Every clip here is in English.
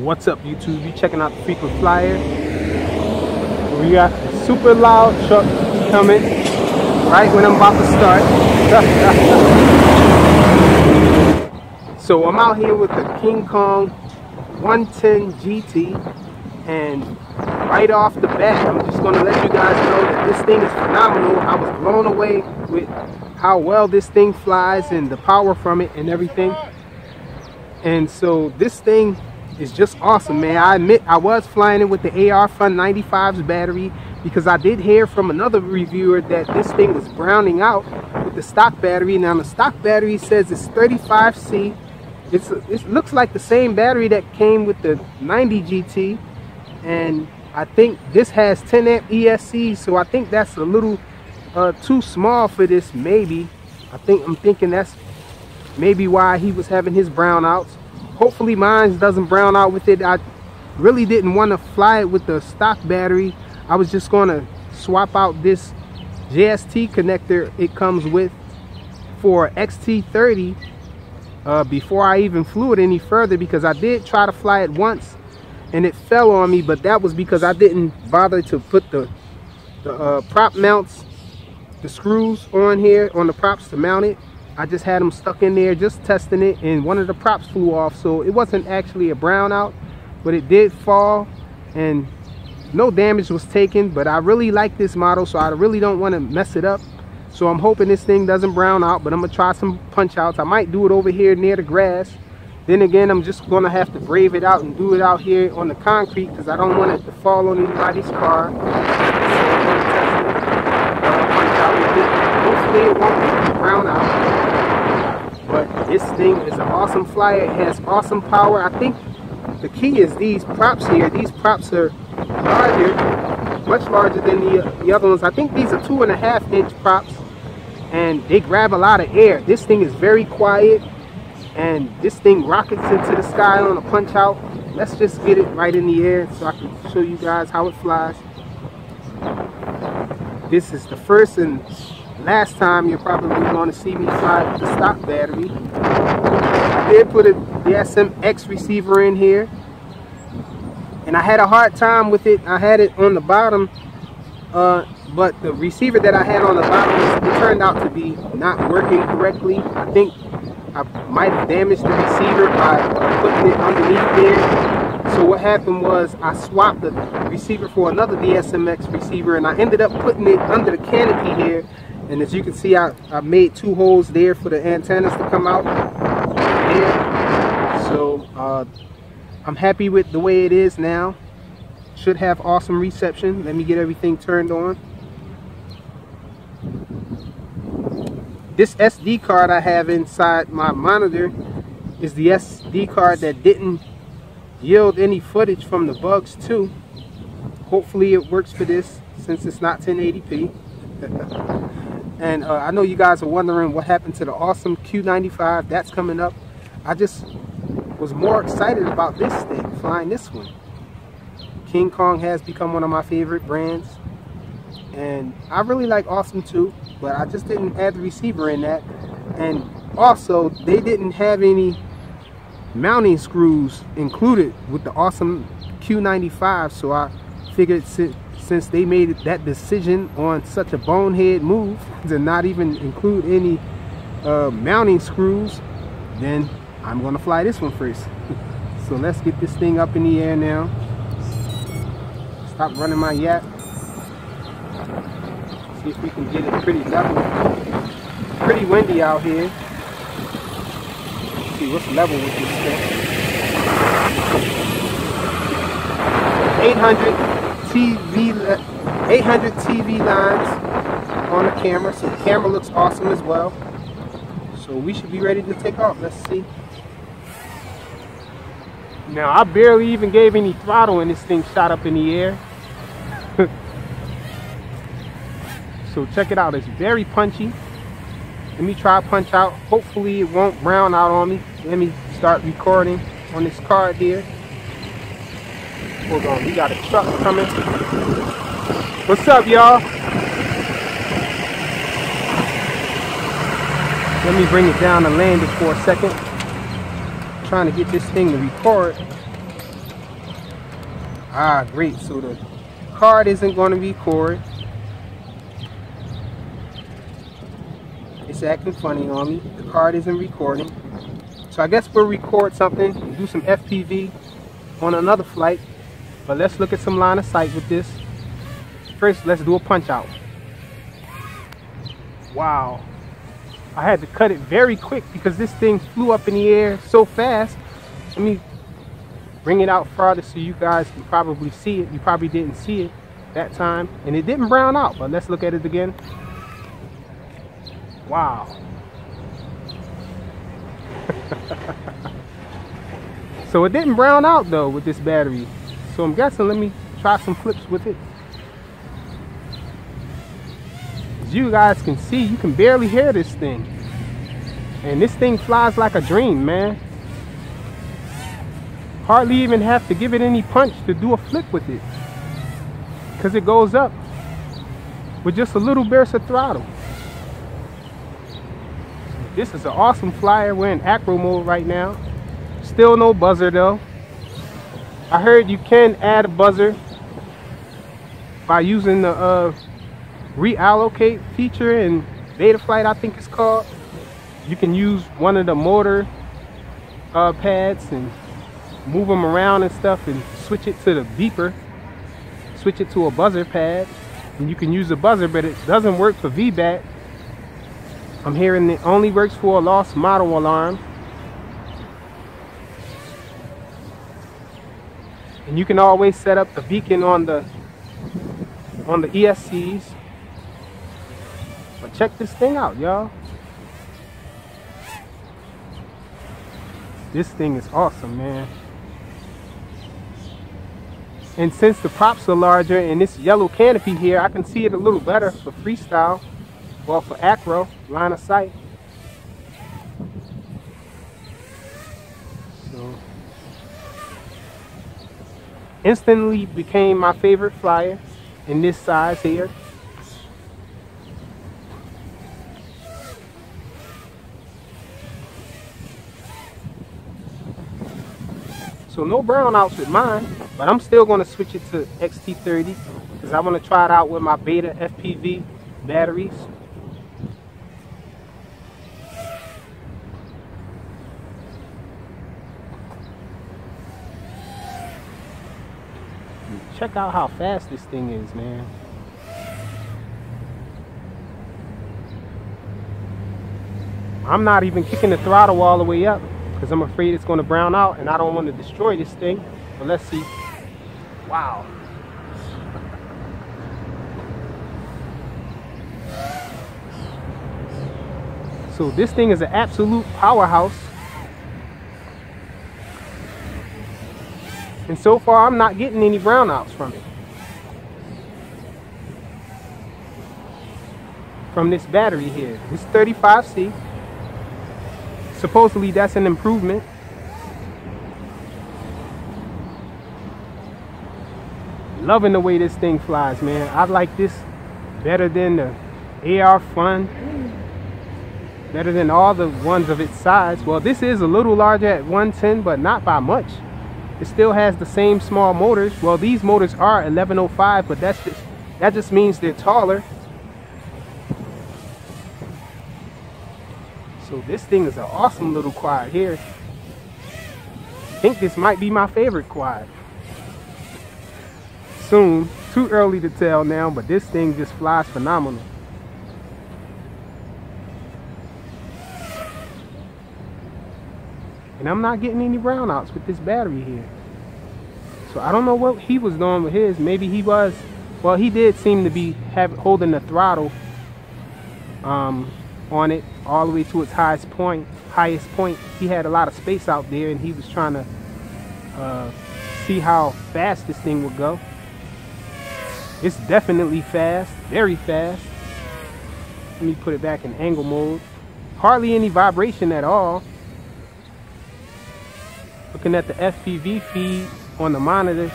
What's up, YouTube? You checking out the Frequent Flyer. We got a super loud truck coming right when I'm about to start. So I'm out here with the Kingkong 110 GT, and right off the bat, I'm just going to let you guys know that this thing is phenomenal. I was blown away with how well this thing flies and the power from it and everything. And so this thing is just awesome, man. I admit I was flying it with the AR Fun 95's battery because I did hear from another reviewer that this thing was browning out with the stock battery. Now the stock battery says it's 35C. It looks like the same battery that came with the 90 GT, and I think this has 10 amp ESC, so I think that's a little too small for this. Maybe I'm thinking that's maybe why he was having his brownouts. Hopefully mine doesn't brown out with it. I really didn't want to fly it with the stock battery. I was just going to swap out this JST connector it comes with for XT30 before I even flew it any further, because I did try to fly it once and it fell on me, but that was because I didn't bother to put the prop mounts, the screws on here on the props to mount it. I just had them stuck in there just testing it, and one of the props flew off, so it wasn't actually a brownout, but it did fall and no damage was taken. But I really like this model, so I really don't want to mess it up, so I'm hoping this thing doesn't brown out. But I'm gonna try some punch outs. I might do it over here near the grass. Then again, I'm just gonna have to brave it out and do it out here on the concrete because I don't want it to fall on anybody's car. So I'm gonna test it, punch out with it. Hopefully it won't brown out. But this thing is an awesome flyer. It has awesome power. I think the key is these props here. These props are larger, much larger than the other ones. I think these are 2.5 inch props, and they grab a lot of air. This thing is very quiet, and this thing rockets into the sky on a punch out. Let's just get it right in the air so I can show you guys how it flies. This is the first and last time you're probably going to see me fly with the stock battery. I did put the SMX receiver in here, and I had a hard time with it. I had it on the bottom, but the receiver that I had on the bottom, it turned out to be not working correctly. I think I might have damaged the receiver by putting it underneath there. So what happened was I swapped the receiver for another DSMX receiver, and I ended up putting it under the canopy here. And as you can see, I made 2 holes there for the antennas to come out there. So I'm happy with the way it is now. Should have awesome reception. Let me get everything turned on. This SD card I have inside my monitor is the SD card that didn't yield any footage from the bugs too. Hopefully it works for this since it's not 1080p. And I know you guys are wondering what happened to the awesome Q95. That's coming up. I just was more excited about this thing, flying this one. Kingkong has become one of my favorite brands, and I really like Awesome too, but I just didn't add the receiver in that. And also they didn't have any mounting screws included with the awesome Q95, so I figured since they made that decision on such a bonehead move to not even include any mounting screws, then I'm gonna fly this one first. So let's get this thing up in the air now. Stop running my yap. See if we can get it pretty level. Pretty windy out here. Let's see what's level with this thing. 800 TV lines on the camera, so the camera looks awesome as well. So we should be ready to take off. Let's see. Now I barely even gave any throttle and this thing shot up in the air. So check it out, it's very punchy. Let me try punch out. Hopefully it won't brown out on me. Let me start recording on this card here. Hold on, we got a truck coming. What's up, y'all? Let me bring it down and land it for a second. I'm trying to get this thing to record. Ah, great. So the card isn't going to record. It's acting funny on me. The card isn't recording. So I guess we'll record something and do some FPV on another flight. But let's look at some line of sight with this. First, let's do a punch out. Wow. I had to cut it very quick because this thing flew up in the air so fast. Let me bring it out farther so you guys can probably see it. You probably didn't see it that time. And it didn't brown out, but let's look at it again. Wow. So it didn't brown out though with this battery. So I'm guessing, let me try some flips with it. As you guys can see, you can barely hear this thing. And this thing flies like a dream, man. Hardly even have to give it any punch to do a flip with it, because it goes up with just a little burst of throttle. This is an awesome flyer. We're in Acro mode right now. Still no buzzer though. I heard you can add a buzzer by using the reallocate feature in Betaflight, I think it's called. You can use one of the motor pads and move them around and stuff and switch it to the beeper, switch it to a buzzer pad, and you can use the buzzer, but it doesn't work for VBAT. I'm hearing it only works for a lost model alarm. And you can always set up the beacon on the ESCs. But check this thing out, y'all. This thing is awesome, man. And since the props are larger and this yellow canopy here, I can see it a little better for freestyle. Well, for Acro, line of sight. So, instantly became my favorite flyer in this size here. So no brownouts with mine, but I'm still going to switch it to XT30 because I want to try it out with my Beta FPV batteries. Check out how fast this thing is, man. I'm not even kicking the throttle all the way up because I'm afraid it's going to brown out and I don't want to destroy this thing. But let's see. Wow. So this thing is an absolute powerhouse. And so far I'm not getting any brownouts from it. From this battery here. It's 35C. Supposedly that's an improvement. Loving the way this thing flies, man. I like this better than the AR Fun. Better than all the ones of its size. Well, this is a little larger at 110, but not by much. It still has the same small motors. Well, these motors are 1105, but that just means they're taller. So this thing is an awesome little quad here. I think this might be my favorite quad. Soon. Too early to tell now, but this thing just flies phenomenal. And I'm not getting any brownouts with this battery here. So I don't know what he was doing with his. Maybe he was, well, he did seem to be holding the throttle on it all the way to its highest point. He had a lot of space out there and he was trying to see how fast this thing would go. It's definitely fast, very fast. Let me put it back in angle mode. Hardly any vibration at all. Looking at the FPV feed on the monitor.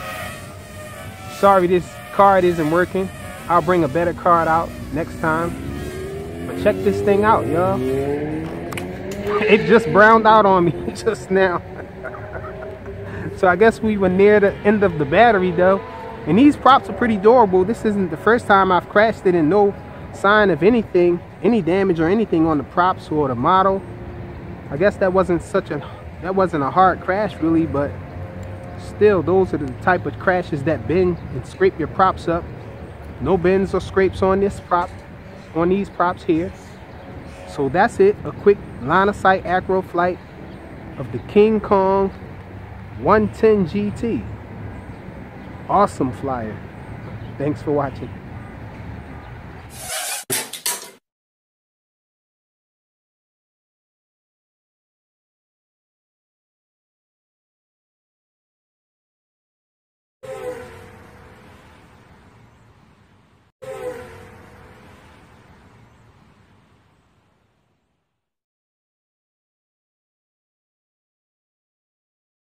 Sorry this card isn't working. I'll bring a better card out next time. But check this thing out, y'all. It just browned out on me just now. So I guess we were near the end of the battery though. And these props are pretty durable. This isn't the first time I've crashed it and no sign of anything, any damage or anything on the props or the model. I guess that wasn't a hard crash really, but still, those are the type of crashes that bend and scrape your props up. No bends or scrapes on this prop, on these props here. So that's it, a quick line of sight acro flight of the Kingkong 110 GT. Awesome flyer. Thanks for watching.